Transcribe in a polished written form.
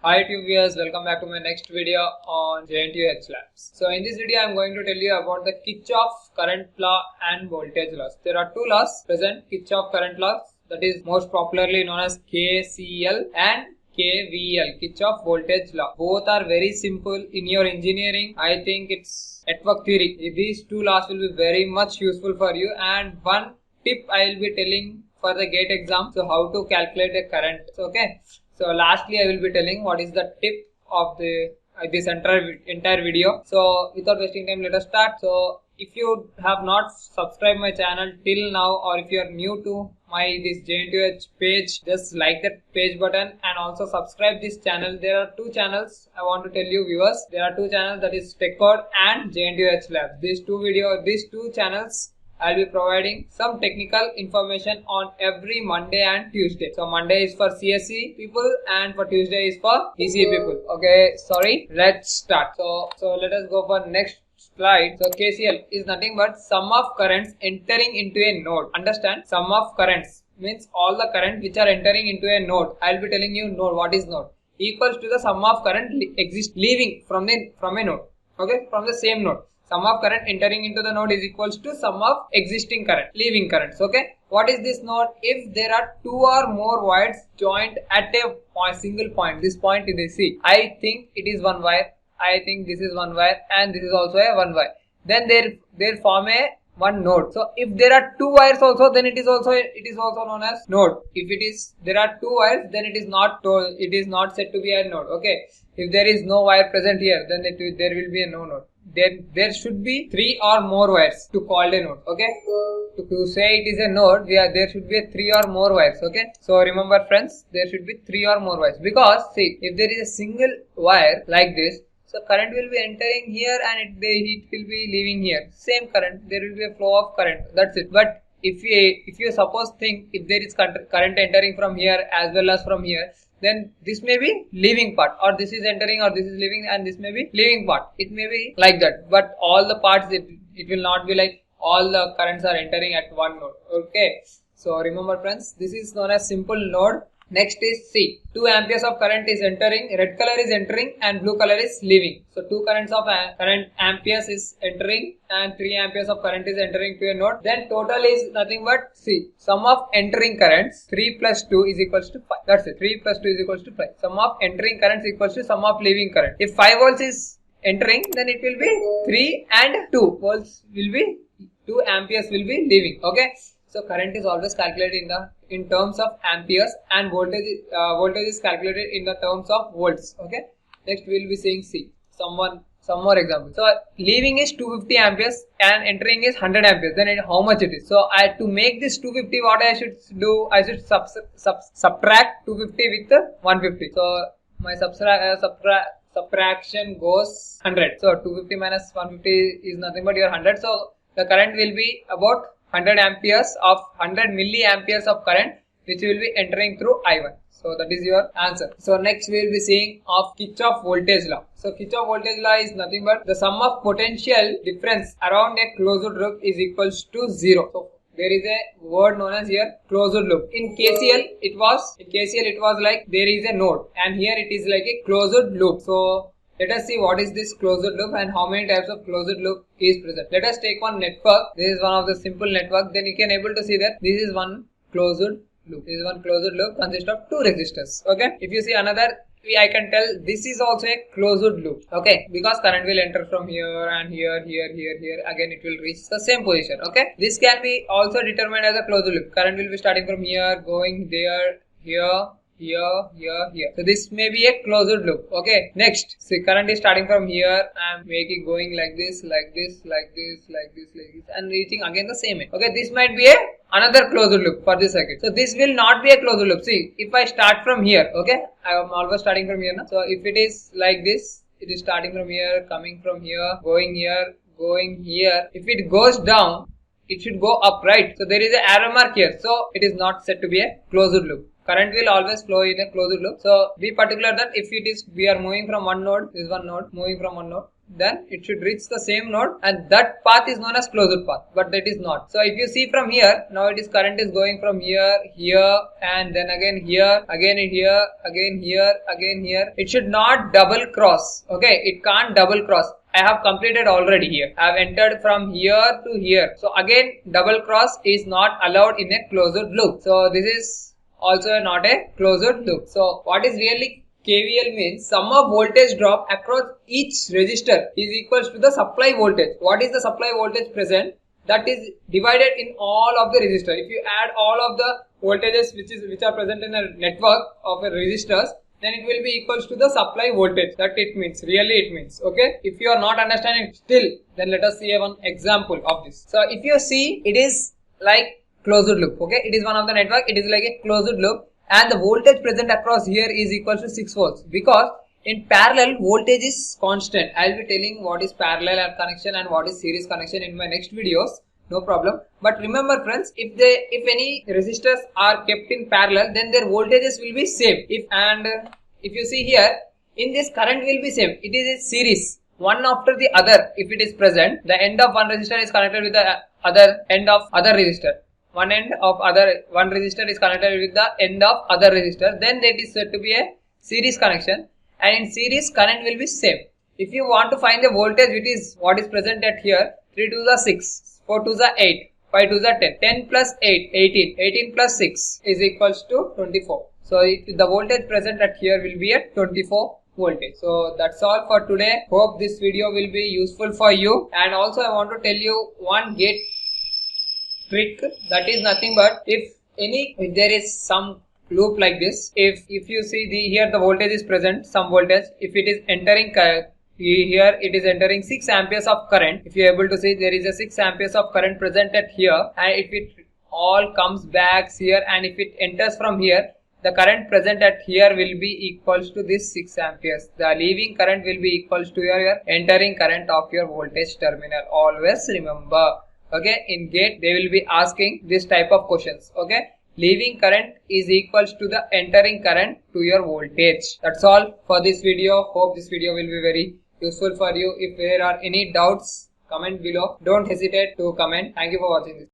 Hi YouTube viewers, welcome back to my next video on JNTU Labs. So in this video I am going to tell you about the Kirchhoff current law and voltage laws. There are two laws present, Kirchhoff current laws, that is most popularly known as KCL and KVL, Kirchhoff voltage law. Both are very simple in your engineering. I think it's network theory. These two laws will be very much useful for you, and one tip I will be telling for the gate exam, so how to calculate the current. So lastly I will be telling what is the tip of this entire video. So without wasting time, let us start. So if you have not subscribed my channel till now, or if you are new to this JNTUH page, just like that page button and also subscribe this channel. There are two channels I want to tell you viewers. There are two channels, that is TechCode and JNTUH Labs. These two channels I'll be providing some technical information on every Monday and Tuesday. So Monday is for CSE people and for Tuesday is for ECE people. Okay, sorry. Let's start. So let us go for next slide. So KCL is nothing but sum of currents entering into a node. Understand? Sum of currents means all the current which are entering into a node. I'll be telling you node. What is node? Equals to the sum of current leaving from a node. Okay, from the same node. Sum of current entering into the node is equals to sum of existing current, leaving currents. Okay. What is this node? If there are two or more wires joined at a single point, this point is C. I think it is one wire. I think this is one wire and this is also a one wire. Then they form a one node. So if there are two wires also, then it is also known as node. If there are two wires, then it is not said to be a node. Okay. If there is no wire present here, then there will be a no node. Then there should be three or more wires to call a node. Okay, to say it is a node, there should be three or more wires. Okay, so remember friends, there should be three or more wires, because see, if there is a single wire like this, so current will be entering here and it will be leaving here. Same current, there will be a flow of current. That's it. But if you suppose think, if there is current entering from here as well as from here, then this may be leaving part, or this is entering or this is leaving, and this may be leaving part. It may be like that, but all the parts, it will not be like all the currents are entering at one node. Okay, so remember friends, this is known as simple node. Next is C. 2 amperes of current is entering, red color is entering and blue color is leaving. So 2 currents of current amperes is entering and 3 amperes of current is entering to a node. Then total is nothing but C. Sum of entering currents 3 plus 2 is equals to 5. That's it. 3 plus 2 is equals to 5. Sum of entering currents equals to sum of leaving current. If 5 volts is entering, then it will be 3 and 2 volts will be 2 amperes will be leaving. Okay. So current is always calculated in terms of amperes, and voltage is calculated in the terms of volts. Okay. Next we will be seeing C. Some more example. So leaving is 250 amperes and entering is 100 amperes. Then how much it is? So to make this 250, what I should do? I should subtract 250 with 150. So my subtraction goes 100. So 250 minus 150 is nothing but your 100. So the current will be about 100 amperes of 100 milliamperes of current, which will be entering through I1. So that is your answer. So next we will be seeing of Kirchhoff voltage law. So Kirchhoff voltage law is nothing but the sum of potential difference around a closed loop is equals to 0. So there is a word known as here closed loop. In KCL it was like there is a node, and here it is like a closed loop. So let us see what is this closed loop and how many types of closed loop is present. Let us take one network. This is one of the simple network. Then you can able to see that this is one closed loop. This is one closed loop consists of 2 resistors. Okay. If you see another, I can tell this is also a closed loop. Okay. Because current will enter from here and here. Again it will reach the same position. Okay. This can be also determined as a closed loop. Current will be starting from here, going there, here. So this may be a closed loop. Okay. Next, see, current is starting from here and making going like this, and reaching again the same end. Okay. This might be another closed loop for this circuit. So this will not be a closed loop. See, if I start from here, okay, I am always starting from here now. So if it is like this, it is starting from here, coming from here, going here. If it goes down, it should go up, right? So there is an arrow mark here. So it is not said to be a closed loop. Current will always flow in a closed loop. So be particular that if we are moving from one node, this is one node, moving from one node, then it should reach the same node, and that path is known as closed path, but that is not. So if you see from here, now it is current is going from here, here, and then again here, again here, again here, again here. It should not double cross. Okay, it can't double cross. I have completed already here. I have entered from here to here. So again, double cross is not allowed in a closed loop. So this is also not a closed loop. So what is really KVL means sum of voltage drop across each resistor is equals to the supply voltage. What is the supply voltage present? That is divided in all of the resistors. If you add all of the voltages which are present in a network of resistors, then it will be equals to the supply voltage. That it means, really it means. Okay, if you are not understanding still, then let us see one example of this. So if you see, it is like closed loop. Okay, it is one of the network, it is like a closed loop, and the voltage present across here is equal to 6 volts, because in parallel voltage is constant. I will be telling what is parallel connection and what is series connection in my next videos. No problem. But remember friends, if any resistors are kept in parallel, then their voltages will be same. If you see here, in this current will be same. It is a series, one after the other. If it is present, the end of one resistor is connected with the other end of other resistor. One resistor is connected with the end of other resistor. Then that is said to be a series connection, and in series current will be same. If you want to find the voltage, it is what is present at here. 3 to the 6, 4 to the 8, 5 to the 10, 10 plus 8, 18, 18 plus 6 is equals to 24. So the voltage present at here will be at 24 voltage. So that's all for today. Hope this video will be useful for you. And also I want to tell you one gate trick, that is nothing but if there is some loop like this, if you see here the voltage is present, some voltage, if it is entering here, it is entering 6 amperes of current. If you are able to see, there is a 6 amperes of current present at here, and if it all comes back here, and if it enters from here, the current present at here will be equals to this 6 amperes. The leaving current will be equals to your entering current of your voltage terminal. Always remember. Okay, in gate they will be asking this type of questions. Okay, leaving current is equals to the entering current to your voltage. That's all for this video. Hope this video will be very useful for you. If there are any doubts, comment below. Don't hesitate to comment. Thank you for watching this.